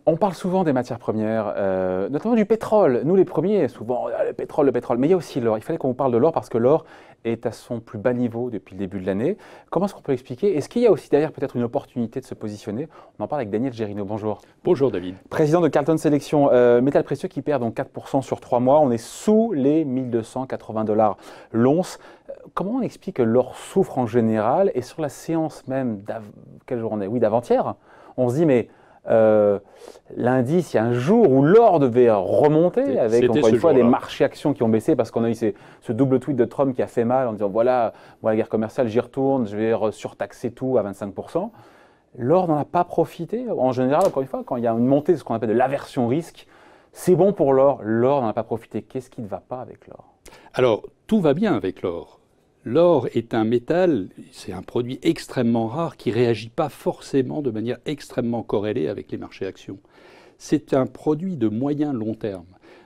On parle souvent des matières premières, notamment du pétrole. Nous, les premiers, souvent, le pétrole, le pétrole. Mais il y a aussi l'or. Il fallait qu'on vous parle de l'or parce que l'or est à son plus bas niveau depuis le début de l'année. Comment est-ce qu'on peut l'expliquer? Est-ce qu'il y a aussi derrière peut-être une opportunité de se positionner? On en parle avec Daniel Gerino. Bonjour. Bonjour David. Président de Carlton Sélection. Métal précieux qui perd donc 4% sur 3 mois. On est sous les 1280 $ l'once. Comment on explique que l'or souffre en général? Et sur la séance même, quelle journée? Oui, d'avant-hier, on se dit mais... l'indice, il y a un jour où l'or devait remonter avec encore une fois des marchés actions qui ont baissé parce qu'on a eu ce double tweet de Trump qui a fait mal en disant voilà, moi la guerre commerciale j'y retourne, je vais surtaxer tout à 25%. L'or n'en a pas profité. En général, encore une fois, quand il y a une montée de ce qu'on appelle de l'aversion risque, c'est bon pour l'or. L'or n'en a pas profité. Qu'est-ce qui ne va pas avec l'or? Alors, tout va bien avec l'or. L'or est un métal, c'est un produit extrêmement rare qui ne réagit pas forcément de manière extrêmement corrélée avec les marchés actions. C'est un produit de moyen-long terme.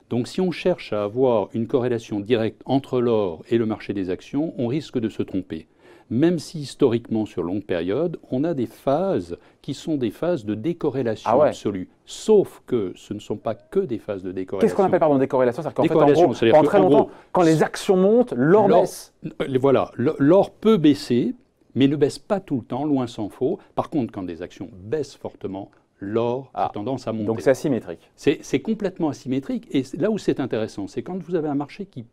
Donc si on cherche à avoir une corrélation directe entre l'or et le marché des actions, on risque de se tromper. Même si historiquement, sur longue période, on a des phases qui sont des phases de décorrélation absolue. Sauf que ce ne sont pas que des phases de décorrélation. Qu'est-ce qu'on appelle par décorrélation? C'est-à-dire qu'en fait, en gros, pendant très longtemps, quand les actions montent, l'or baisse. Voilà, l'or peut baisser, mais ne baisse pas tout le temps, loin s'en faut. Par contre, quand des actions baissent fortement, l'or a tendance à monter. Donc c'est asymétrique. C'est complètement asymétrique. Et là où c'est intéressant, c'est quand vous avez un marché qui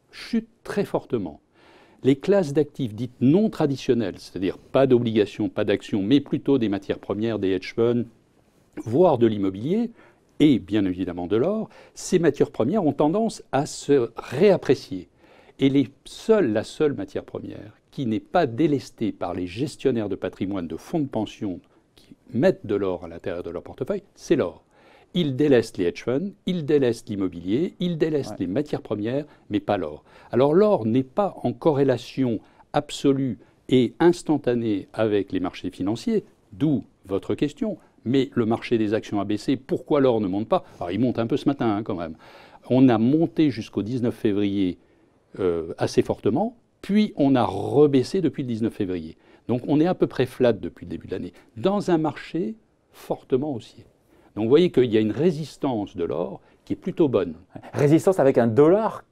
chute très fortement. Les classes d'actifs dites non traditionnelles, c'est-à-dire pas d'obligations, pas d'actions, mais plutôt des matières premières, des hedge funds, voire de l'immobilier, et bien évidemment de l'or, ces matières premières ont tendance à se réapprécier. Et la seule matière première qui n'est pas délestée par les gestionnaires de patrimoine de fonds de pension qui mettent de l'or à l'intérieur de leur portefeuille, c'est l'or. Ils délestent les hedge funds, ils délestent l'immobilier, ils délestent les matières premières, mais pas l'or. Alors l'or n'est pas en corrélation absolue et instantanée avec les marchés financiers, d'où votre question. Mais le marché des actions a baissé. Pourquoi l'or ne monte pas? Alors il monte un peu ce matin quand même. On a monté jusqu'au 19 février assez fortement, puis on a rebaissé depuis le 19 février. Donc on est à peu près flat depuis le début de l'année, dans un marché fortement haussier. Donc vous voyez qu'il y a une résistance de l'or qui est plutôt bonne. Résistance avec un dollar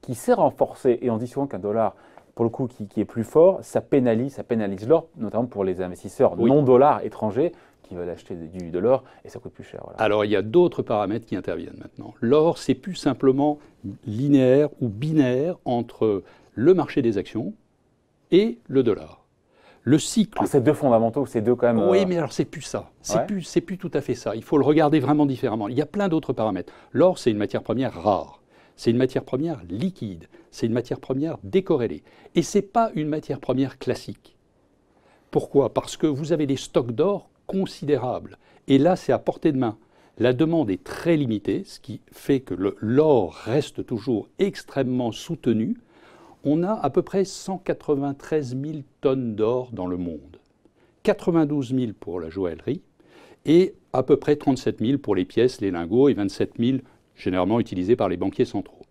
qui s'est renforcé. Et on dit souvent qu'un dollar, pour le coup, qui est plus fort, ça pénalise l'or, notamment pour les investisseurs non-dollars étrangers qui veulent acheter de l'or et ça coûte plus cher. Voilà. Alors il y a d'autres paramètres qui interviennent maintenant. L'or, c'est plus simplement linéaire ou binaire entre le marché des actions et le dollar. Le cycle. C'est deux fondamentaux, c'est deux quand même. Oui, mais alors c'est plus ça. C'est plus tout à fait ça. Il faut le regarder vraiment différemment. Il y a plein d'autres paramètres. L'or, c'est une matière première rare. C'est une matière première liquide. C'est une matière première décorrélée. Et ce n'est pas une matière première classique. Pourquoi? Parce que vous avez des stocks d'or considérables. Et là, c'est à portée de main. La demande est très limitée, ce qui fait que l'or reste toujours extrêmement soutenu. On a à peu près 193 000 tonnes d'or dans le monde. 92 000 pour la joaillerie et à peu près 37 000 pour les pièces, les lingots et 27 000 généralement utilisés par les banquiers centraux.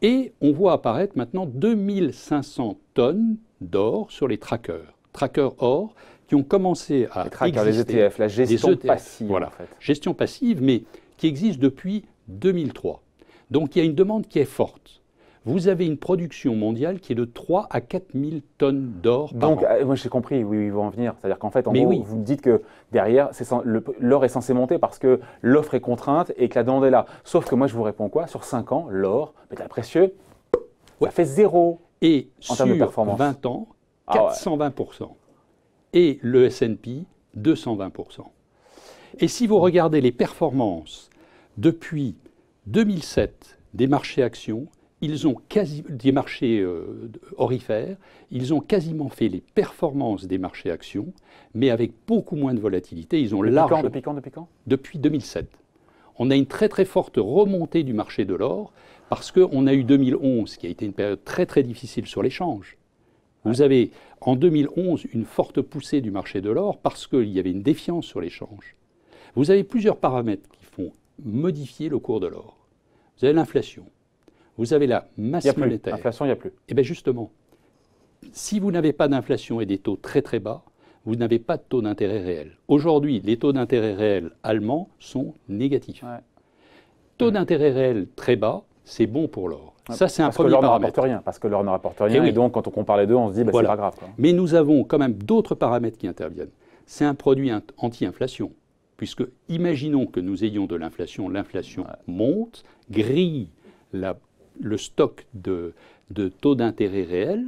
Et on voit apparaître maintenant 2500 tonnes d'or sur les trackers or, qui ont commencé à exister. Les ETF, la gestion passive. Voilà, en fait. Gestion passive, mais qui existe depuis 2003. Donc il y a une demande qui est forte. Vous avez une production mondiale qui est de 3 à 4 000 tonnes d'or par an. Donc, moi j'ai compris où ils vont en venir. C'est-à-dire qu'en fait, vous me dites que derrière, l'or est censé monter parce que l'offre est contrainte et que la demande est là. Sauf que moi je vous réponds quoi? Sur 5 ans, l'or, métal précieux, ça fait zéro et en termes de performance. 20 ans, 420%. Et le S&P, 220%. Et si vous regardez les performances depuis 2007 des marchés actions, des marchés orifères, ils ont quasiment fait les performances des marchés actions, mais avec beaucoup moins de volatilité. Ils ont Depuis quand? Depuis 2007. On a une très très forte remontée du marché de l'or parce qu'on a eu 2011, qui a été une période très très difficile sur l'échange. Vous avez en 2011 une forte poussée du marché de l'or parce qu'il y avait une défiance sur l'échange. Vous avez plusieurs paramètres qui font modifier le cours de l'or. Vous avez l'inflation. Vous avez la masse monétaire. L'inflation, il n'y a plus. Et bien justement, si vous n'avez pas d'inflation et des taux très très bas, vous n'avez pas de taux d'intérêt réel. Aujourd'hui, les taux d'intérêt réels allemands sont négatifs. Ouais. Taux d'intérêt réel très bas, c'est bon pour l'or. Ça, c'est un premier paramètre. Parce que l'or ne rapporte rien. Et donc, quand on compare les deux, on se dit, bah, voilà. C'est pas grave. Quoi. Mais nous avons quand même d'autres paramètres qui interviennent. C'est un produit anti-inflation. Puisque, imaginons que nous ayons de l'inflation, l'inflation monte, grille le stock de taux d'intérêt réel,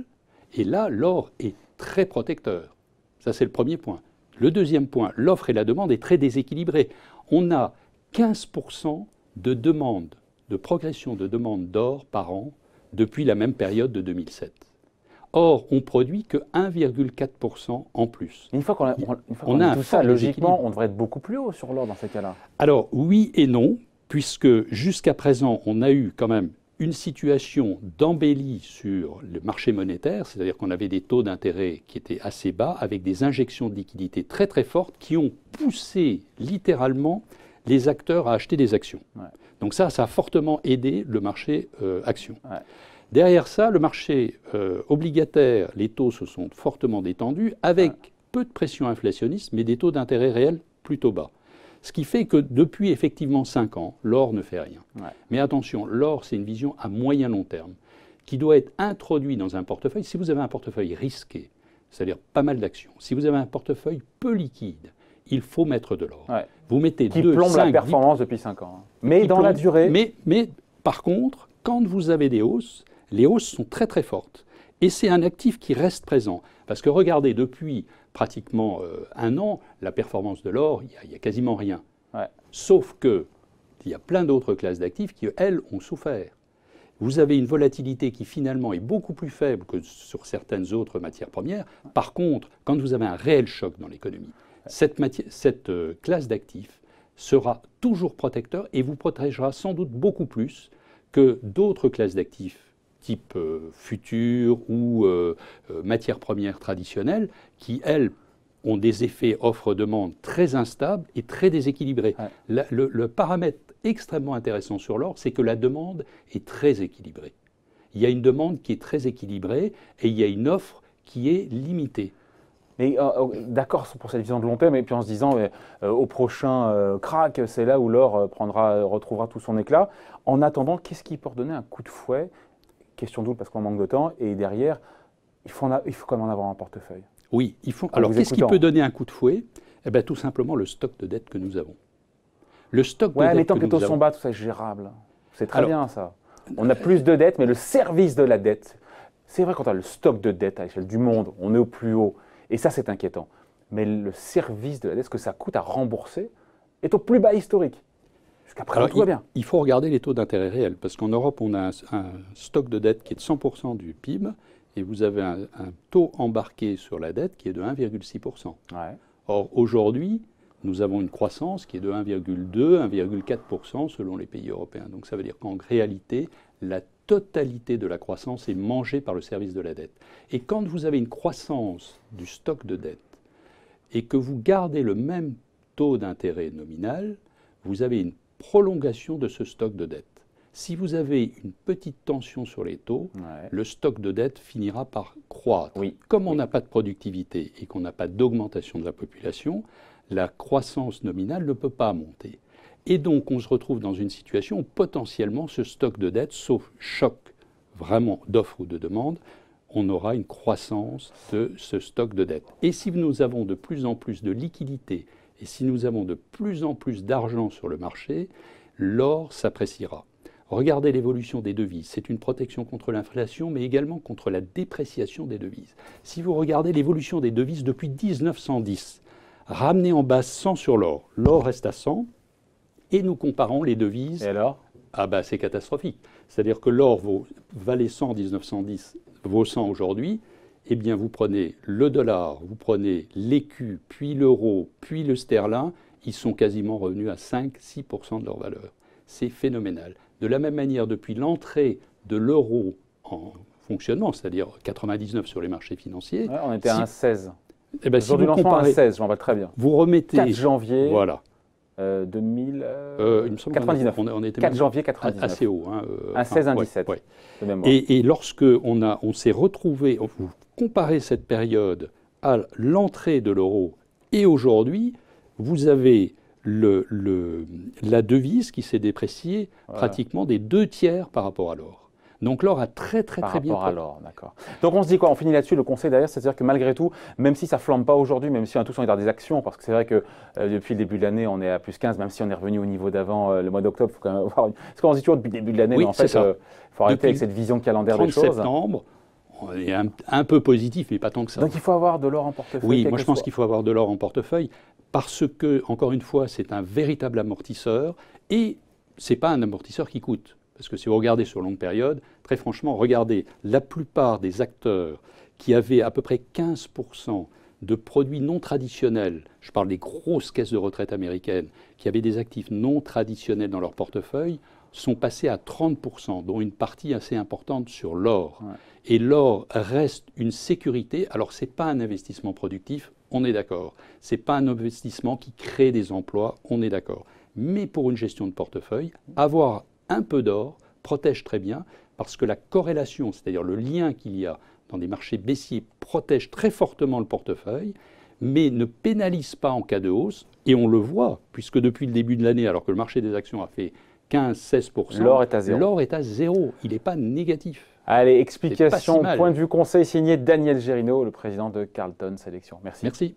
et là, l'or est très protecteur. Ça, c'est le premier point. Le deuxième point, l'offre et la demande est très déséquilibrée. On a 15% de demande, de progression de demande d'or par an depuis la même période de 2007. Or, on produit que 1,4% en plus. Une fois qu'on a tout ça, logiquement, on devrait être beaucoup plus haut sur l'or dans ces cas-là. Alors, oui et non, puisque jusqu'à présent, on a eu quand même une situation d'embellie sur le marché monétaire, c'est-à-dire qu'on avait des taux d'intérêt qui étaient assez bas, avec des injections de liquidités très très fortes qui ont poussé littéralement les acteurs à acheter des actions. Ouais. Donc ça a fortement aidé le marché actions. Ouais. Derrière ça, le marché obligataire, les taux se sont fortement détendus, avec peu de pression inflationniste, mais des taux d'intérêt réels plutôt bas. Ce qui fait que depuis effectivement 5 ans, l'or ne fait rien. Ouais. Mais attention, l'or, c'est une vision à moyen long terme qui doit être introduite dans un portefeuille. Si vous avez un portefeuille risqué, c'est-à-dire pas mal d'actions, si vous avez un portefeuille peu liquide, il faut mettre de l'or. Ouais. Vous mettez qui plombe la performance depuis 5 ans. Mais dans la durée... Mais par contre, quand vous avez des hausses, les hausses sont très très fortes. Et c'est un actif qui reste présent. Parce que regardez, depuis pratiquement 1 an, la performance de l'or, il n'y a quasiment rien. Ouais. Sauf qu'il y a plein d'autres classes d'actifs qui, elles, ont souffert. Vous avez une volatilité qui finalement est beaucoup plus faible que sur certaines autres matières premières. Par contre, quand vous avez un réel choc dans l'économie, cette classe d'actifs sera toujours protecteur et vous protégera sans doute beaucoup plus que d'autres classes d'actifs type futures ou matières premières traditionnelles qui, elles, ont des effets offre-demande très instables et très déséquilibrés. Ouais. Le paramètre extrêmement intéressant sur l'or, c'est que la demande est très équilibrée. Il y a une demande qui est très équilibrée et il y a une offre qui est limitée. Mais d'accord pour cette vision de long terme, et puis en se disant au prochain crack, c'est là où l'or retrouvera tout son éclat. En attendant, qu'est-ce qui peut redonner un coup de fouet? Question double parce qu'on manque de temps. Et derrière, il faut quand même en avoir un portefeuille. Oui, il faut. Alors, qu'est-ce qui peut donner un coup de fouet? Eh bien, tout simplement le stock de dette que nous avons. Le stock de dette mais tant que les taux sont bas, tout ça est gérable. C'est très bien, ça. On a plus de dettes, mais le service de la dette, c'est vrai quand on a le stock de dette à l'échelle du monde, on est au plus haut. Et ça, c'est inquiétant. Mais le service de la dette, ce que ça coûte à rembourser, est au plus bas historique. Jusqu'à présent, tout va bien. Il faut regarder les taux d'intérêt réels, parce qu'en Europe, on a un stock de dette qui est de 100% du PIB, et vous avez un taux embarqué sur la dette qui est de 1,6%. Ouais. Or, aujourd'hui, nous avons une croissance qui est de 1,2, 1,4% selon les pays européens. Donc ça veut dire qu'en réalité, la totalité de la croissance est mangée par le service de la dette. Et quand vous avez une croissance du stock de dette et que vous gardez le même taux d'intérêt nominal, vous avez une prolongation de ce stock de dette. Si vous avez une petite tension sur les taux, le stock de dette finira par croître. Oui. Comme on n'a pas de productivité et qu'on n'a pas d'augmentation de la population, la croissance nominale ne peut pas monter. Et donc, on se retrouve dans une situation où potentiellement ce stock de dette, sauf choc vraiment d'offre ou de demande, on aura une croissance de ce stock de dette. Et si nous avons de plus en plus de liquidités et si nous avons de plus en plus d'argent sur le marché, l'or s'appréciera. Regardez l'évolution des devises. C'est une protection contre l'inflation, mais également contre la dépréciation des devises. Si vous regardez l'évolution des devises depuis 1910, ramené en base 100 sur l'or, l'or reste à 100, et nous comparons les devises. Et alors ? Ah ben c'est catastrophique. C'est-à-dire que l'or valait 100 en 1910, vaut 100 aujourd'hui. Eh bien vous prenez le dollar, vous prenez l'écu, puis l'euro, puis le sterling, ils sont quasiment revenus à 5-6% de leur valeur. C'est phénoménal. De la même manière, depuis l'entrée de l'euro en fonctionnement, c'est-à-dire 99 sur les marchés financiers. Ouais, on était à 1,16. Eh ben, Aujourd'hui, lancement à 16, j'en vois très bien. Vous remettez. 4 janvier. Voilà. 2000, il me semble 99. on était 4 janvier 99. assez haut. Hein, un 16,17 ouais. de mémoire. Et lorsque on s'est retrouvé, vous comparez cette période à l'entrée de l'euro et aujourd'hui, vous avez la devise qui s'est dépréciée pratiquement des 2 tiers par rapport à l'or. Donc l'or a très bien. Par rapport à l'or, d'accord. Donc on se dit quoi? On finit là-dessus. Le conseil derrière, c'est-à-dire que malgré tout, même si ça flambe pas aujourd'hui, même si on a tous envie d'avoir des actions, parce que c'est vrai que depuis le début de l'année, on est à plus 15, même si on est revenu au niveau d'avant le mois d'octobre, il faut quand même avoir. Parce qu'on se dit toujours depuis le début de l'année, oui, mais en fait, il faut arrêter avec cette vision calendaire des choses. Septembre, on est un peu positif, mais pas tant que ça. Donc il faut avoir de l'or en portefeuille. Oui, moi je pense qu'il faut avoir de l'or en portefeuille parce que, encore une fois, c'est un véritable amortisseur et ce n'est pas un amortisseur qui coûte. Parce que si vous regardez sur longue période, très franchement, regardez la plupart des acteurs qui avaient à peu près 15% de produits non traditionnels, je parle des grosses caisses de retraite américaines, qui avaient des actifs non traditionnels dans leur portefeuille, sont passés à 30%, dont une partie assez importante sur l'or. Ouais. Et l'or reste une sécurité. Alors, ce n'est pas un investissement productif, on est d'accord. Ce n'est pas un investissement qui crée des emplois, on est d'accord. Mais pour une gestion de portefeuille, avoir un peu d'or protège très bien parce que la corrélation, c'est-à-dire le lien qu'il y a dans des marchés baissiers, protège très fortement le portefeuille, mais ne pénalise pas en cas de hausse. Et on le voit, puisque depuis le début de l'année, alors que le marché des actions a fait 15-16%, l'or est à zéro. L'or est à zéro. Il n'est pas négatif. Allez, explication, point de vue conseil signé Daniel Gérino, le président de Carlton Sélection. Merci. Merci.